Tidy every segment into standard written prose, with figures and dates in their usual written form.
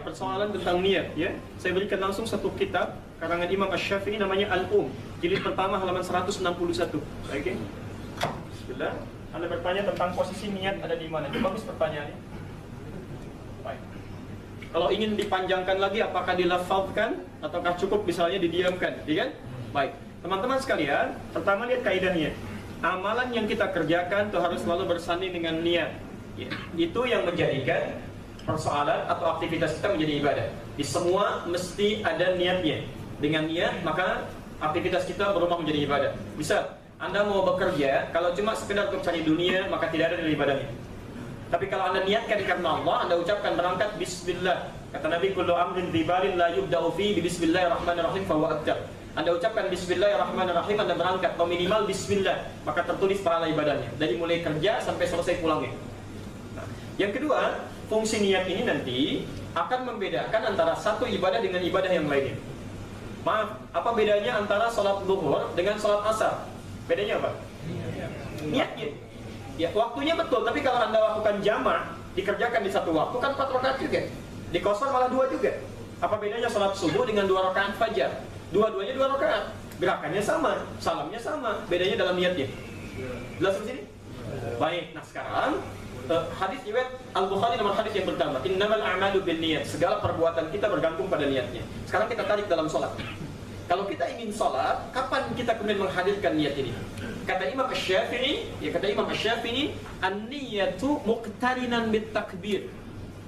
persoalan tentang niat ya. Saya berikan langsung satu kitab karangan Imam Asy-Syafi'i namanya jilid pertama halaman 161. Oke. Bismillah. Anda bertanya tentang posisi niat ada di mana? Itu bagus pertanyaannya. Baik. Kalau ingin dipanjangkan lagi, apakah dilafalkan ataukah cukup misalnya didiamkan, ya kan? Baik. Teman-teman sekalian, pertama lihat kaidahnya. Amalan yang kita kerjakan itu harus selalu bersanding dengan niat. Ya. Itu yang menjadikan persoalan atau aktivitas kita menjadi ibadah. Di semua mesti ada niatnya. Dengan niat maka aktivitas kita berubah menjadi ibadah. Misal, Anda mau bekerja, kalau cuma sekedar untuk cari dunia maka tidak ada nilai ibadahnya. Tapi kalau Anda niatkan karena Allah, Anda ucapkan berangkat Bismillah. Kata Nabi, kullu amrin ribalin la yubda'u fi bismillahirrahmanirrahim fahuwa abtar. Anda ucapkan Bismillahirrahmanirrahim, Anda berangkat atau minimal Bismillah, maka tertulis pahala ibadahnya dari mulai kerja sampai selesai pulangnya. Nah, yang kedua, fungsi niat ini nanti akan membedakan antara satu ibadah dengan ibadah yang lainnya. Maaf, apa bedanya antara sholat zuhur dengan sholat asar? Bedanya apa? Niatnya. Ya, waktunya betul, tapi kalau Anda lakukan jamak, dikerjakan di satu waktu kan 4 rakaat juga. Di kosor malah 2 juga. Apa bedanya sholat subuh dengan 2 rakaat fajar? Dua-duanya 2 rakaat. Gerakannya sama, salamnya sama, bedanya dalam niatnya. Jelas di sini? Baik, nah sekarang hadis riwayat Al-Bukhari nomor hadis yang pertama, innamal a'malu binniyat. Segala perbuatan kita bergantung pada niatnya. Sekarang kita tarik dalam sholat. Kalau kita ingin sholat, kapan kita kemudian menghadirkan niat ini? Kata Imam Asy-Syafi'i, an-niyatu muqtarinan bit takbir.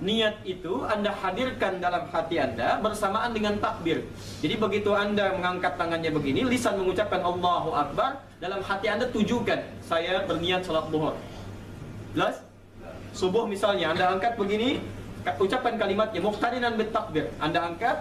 Niat itu Anda hadirkan dalam hati Anda bersamaan dengan takbir. Jadi begitu Anda mengangkat tangannya begini, lisan mengucapkan Allahu Akbar, dalam hati Anda tujukan, saya berniat sholat zuhur. Jelas? Subuh misalnya, Anda angkat begini, ucapkan kalimatnya muqtarinan bit takbir. Anda angkat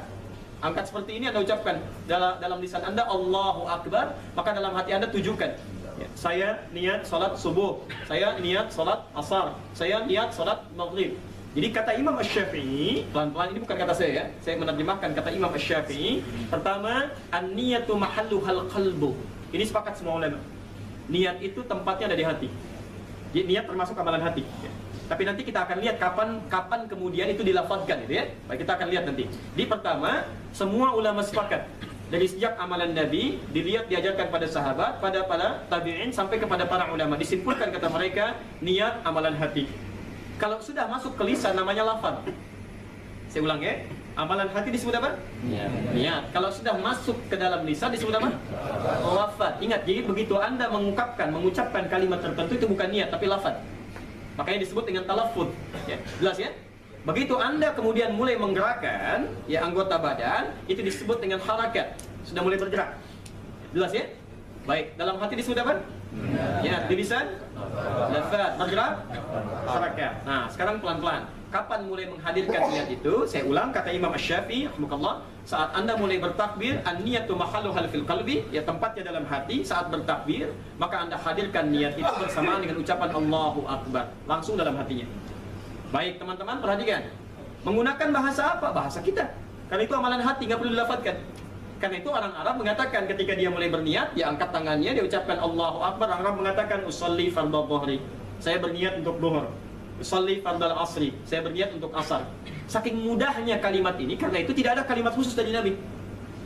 seperti ini, Anda ucapkan dalam lisan Anda Allahu Akbar, maka dalam hati Anda tujukan, ya, saya niat salat subuh, saya niat salat asar, saya niat salat maghrib. Jadi kata Imam Asy-Syafi'i, pelan-pelan ini bukan kata saya ya, saya menerjemahkan kata Imam Asy-Syafi'i. Pertama, an-niyatu mahalluhal qalbu. Ini sepakat semua ulama. Niat itu tempatnya ada di hati. Jadi niat termasuk amalan hati. Ya. Tapi nanti kita akan lihat kapan kemudian itu dilafazkan, gitu ya. Baik, kita akan lihat nanti. Di pertama, semua ulama sepakat dari sejak amalan Nabi dilihat diajarkan pada sahabat, pada tabi'in sampai kepada para ulama. Disimpulkan kata mereka, niat amalan hati. Kalau sudah masuk ke lisan namanya lafaz. Saya ulang ya. Amalan hati disebut apa? Niat. Kalau sudah masuk ke dalam lisan disebut apa? Lafaz. Ingat, jadi begitu Anda mengucapkan kalimat tertentu itu bukan niat tapi lafaz. Makanya disebut dengan talaffuz. Ya, jelas ya? Begitu Anda kemudian mulai menggerakkan ya anggota badan, itu disebut dengan harakat. Sudah mulai bergerak. Jelas ya? Baik, dalam hati disebut apa? Ya, di lisan lafaz, bergerak, harakat. Nah, sekarang pelan-pelan. Kapan mulai menghadirkan niat itu? Saya ulang kata Imam Asy-Syafi'i rahimahullah, saat Anda mulai bertakbir, an-niyatu mahalluhal fil qalbi, ya tempatnya dalam hati. Saat bertakbir, maka Anda hadirkan niat itu bersamaan dengan ucapan Allahu Akbar, langsung dalam hatinya. Baik, teman-teman perhatikan. Menggunakan bahasa apa? Bahasa kita. Karena itu amalan hati, nggak perlu dilafadzkan. Karena itu orang Arab mengatakan ketika dia mulai berniat, dia angkat tangannya, dia ucapkan Allahu Akbar. Orang Arab mengatakan usolli fardhu dhuhri. Saya berniat untuk zuhur. Usolli fardhu asri. Saya berniat untuk asar. Saking mudahnya kalimat ini, karena itu tidak ada kalimat khusus dari Nabi.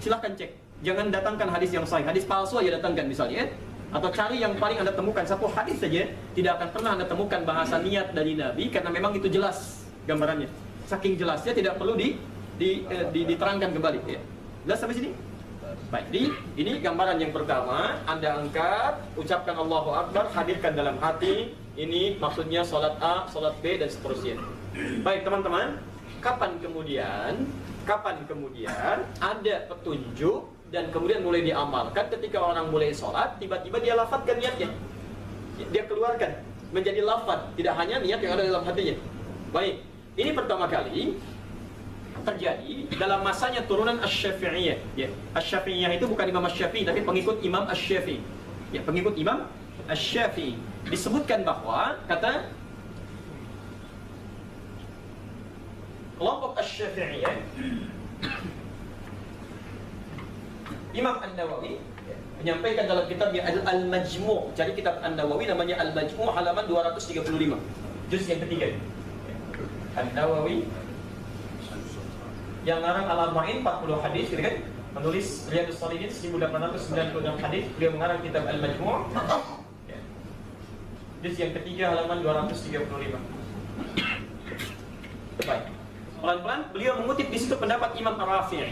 Silahkan cek. Jangan datangkan hadis yang sahih. Hadis palsu aja datangkan misalnya. Atau cari yang paling Anda temukan satu hadis saja, tidak akan pernah Anda temukan bahasa niat dari Nabi karena memang itu jelas gambarannya. Saking jelasnya tidak perlu diterangkan kembali ya. Jelas sampai sini? Baik, ini gambaran yang pertama. Anda angkat, ucapkan Allahu Akbar, hadirkan dalam hati. Ini maksudnya sholat A, sholat B, dan seterusnya. Baik teman-teman, kapan kemudian ada petunjuk dan kemudian mulai diamalkan ketika orang mulai sholat, tiba-tiba dia lafadzkan niatnya. Dia keluarkan menjadi lafadz, tidak hanya niat yang ada dalam hatinya. Baik, ini pertama kali terjadi dalam masanya turunan Asy-Syafi'iyah. Ya, Asy-Syafi'iyah itu bukan Imam Asy-Syafi'i tapi pengikut Imam Asy-Syafi'i. Ya, pengikut Imam Asy-Syafi'i. Disebutkan bahwa kata kelompok Asy-Syafi'iyah, Imam An-Nawawi menyampaikan dalam kitabnya Al-Majmu'. Jadi kitab An-Nawawi namanya Al-Majmu' halaman 235. Juz yang ketiga. An-Nawawi yang ngarang Al-Arba'in 40 hadis, gitu kan? Menulis Riyadhus Shalihin 1896 hadis, beliau mengarang kitab Al-Majmu'. Ya. Juz yang ketiga halaman 235. Baik. Pelan-pelan beliau mengutip di situ pendapat Imam Ar-Rafi'i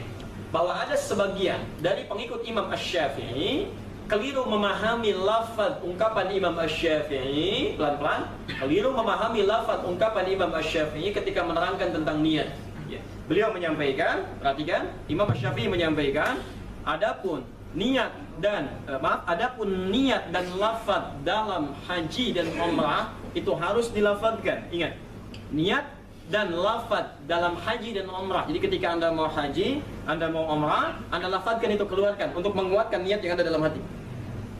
bahwa ada sebagian dari pengikut Imam Asy-Syafi'i keliru memahami lafaz ungkapan Imam Asy-Syafi'i, pelan-pelan, keliru memahami lafaz ungkapan Imam Asy-Syafi'i ketika menerangkan tentang niat. Ya. Beliau menyampaikan, perhatikan, Imam Asy-Syafi'i menyampaikan, adapun niat dan lafaz dalam haji dan umrah itu harus dilafazkan. Ingat, niat dan lafaz dalam haji dan umrah. Jadi ketika Anda mau haji, Anda mau umrah, Anda lafazkan itu, keluarkan untuk menguatkan niat yang ada dalam hati.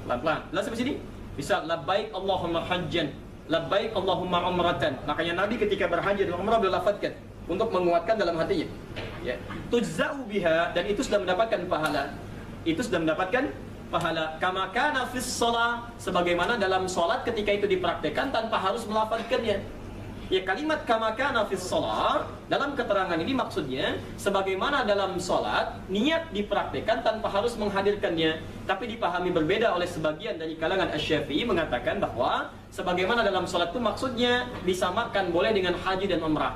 Pelan-pelan. Lalu sampai sini bisa labbaik Allahumma hajjan, labbaik Allahumma umratan. Makanya Nabi ketika berhaji dan umrah beliau lafazkan untuk menguatkan dalam hatinya. Ya. Tujza'u biha, dan itu sudah mendapatkan pahala. Itu sudah mendapatkan pahala. Kama kana fis shalah, sebagaimana dalam salat ketika itu dipraktekkan tanpa harus melafazkannya. Ya, kalimat kama kana fis shalah dalam keterangan ini maksudnya sebagaimana dalam salat niat dipraktekkan tanpa harus menghadirkannya, tapi dipahami berbeda oleh sebagian dari kalangan Asy-Syafi'i mengatakan bahwa sebagaimana dalam salat itu maksudnya disamakan boleh dengan haji dan umrah.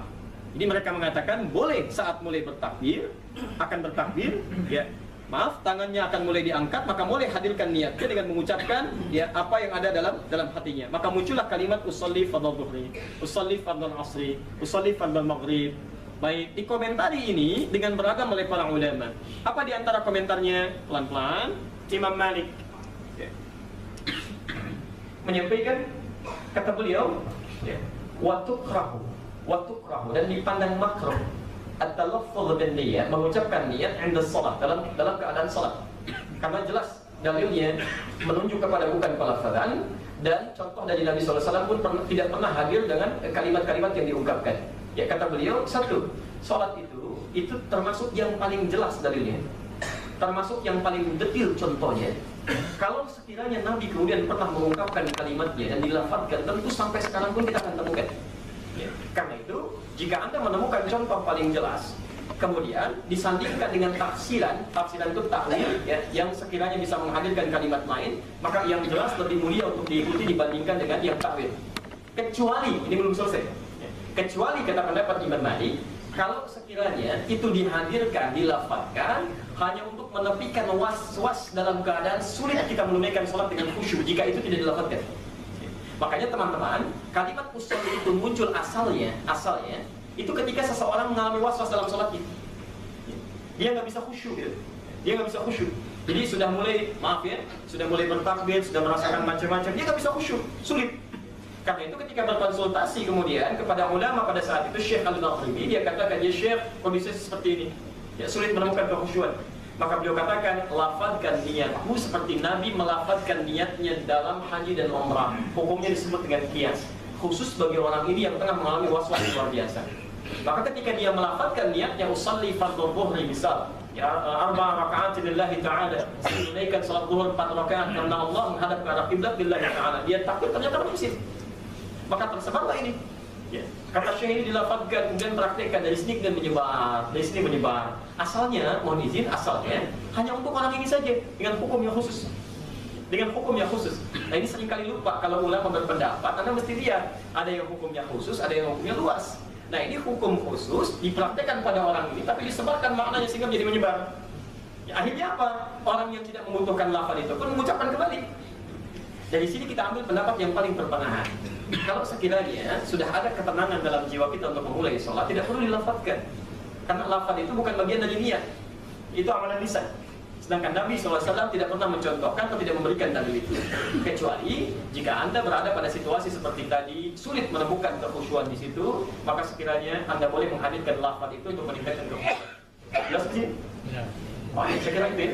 Jadi mereka mengatakan boleh saat mulai bertakbir, akan bertakbir, ya, maaf, tangannya akan mulai diangkat, maka boleh hadirkan niatnya dengan mengucapkan ya apa yang ada dalam hatinya. Maka muncullah kalimat usolli fardhu dhuhri, usolli fardhu asri, usolli fardhu maghrib. Baik, dikomentari ini dengan beragam oleh para ulama. Apa di antara komentarnya? Pelan-pelan, Imam Malik ya, menyampaikan, kata beliau, ya, wa tukrahu dan dipandang makruh at-talaffuz bin niyyah, mengucapkan niat inda shalah, dalam keadaan salat. Karena jelas dalilnya menunjuk kepada bukan pelafazan, dan contoh dari Nabi SAW pun tidak pernah hadir dengan kalimat-kalimat yang diungkapkan. Ya, kata beliau, satu, salat itu termasuk yang paling jelas dalilnya, termasuk yang paling detil contohnya. Kalau sekiranya Nabi kemudian pernah mengungkapkan kalimatnya dan dilafazkan, tentu sampai sekarang pun kita akan temukan. Ya, karena itu jika Anda menemukan contoh paling jelas, kemudian disandingkan dengan tafsiran itu takwil ya, yang sekiranya bisa menghadirkan kalimat lain, maka yang jelas lebih mulia untuk diikuti dibandingkan dengan yang takwil. Kecuali, ini belum selesai, ya, kecuali kata pendapat Imam Malik, kalau sekiranya itu dihadirkan, dilafazkan hanya untuk menepikan was-was dalam keadaan sulit kita menunaikan sholat dengan khusyuk, jika itu tidak dilafazkan. Makanya teman-teman, kalimat usolli itu muncul asalnya itu ketika seseorang mengalami was-was dalam sholatnya. Dia nggak bisa khusyuk, gitu. Dia nggak bisa khusyuk. Jadi sudah mulai, maaf ya, sudah mulai bertakbir, sudah merasakan macam-macam, dia nggak bisa khusyuk, sulit. Karena itu ketika berkonsultasi kemudian kepada ulama pada saat itu, Syekh Al-Nawawi, dia katakan, ya Syekh, kondisi seperti ini, ya sulit menemukan kekhusyuan. Maka beliau katakan, lafadzkan niatmu seperti Nabi melafadzkan niatnya dalam haji dan umrah. Hukumnya disebut dengan qiyas, khusus bagi orang ini yang tengah mengalami was-was luar biasa. Maka ketika dia melafadzkan niatnya usolli fardhu dhuhri, misal ya 4 rakaat lillahi ta'ala, menunaikan salat zuhur 4 rakaat karena Allah menghadap ke arah kiblat lillahi ta'ala, dia takut ternyata berhasil, maka tersebarlah ini. Ya. Kata Syekh ini dilafadzkan, kemudian praktekkan dari sini dan menyebar, dari sini menyebar. Asalnya, mohon izin, asalnya hanya untuk orang ini saja dengan hukum yang khusus. Dengan hukum yang khusus. Nah ini seringkali lupa kalau ulama berpendapat, Anda mesti lihat ada yang hukumnya khusus, ada yang hukumnya luas. Nah ini hukum khusus dipraktekkan pada orang ini, tapi disebarkan maknanya sehingga menjadi menyebar. Ya, akhirnya apa? Orang yang tidak membutuhkan lafaz itu pun mengucapkan kembali. Dari sini kita ambil pendapat yang paling pertengahan. Kalau sekiranya sudah ada ketenangan dalam jiwa kita untuk memulai sholat, tidak perlu dilafadzkan. Karena lafaz itu bukan bagian dari niat, itu amalan lisan. Sedangkan Nabi SAW tidak pernah mencontohkan atau tidak memberikan dalil itu. Kecuali jika Anda berada pada situasi seperti tadi, sulit menemukan kekhusyuan di situ, maka sekiranya Anda boleh menghadirkan lafaz itu untuk meningkatkan kekhusyuan. Jelas sih? Ya. Wah, saya kira itu ya.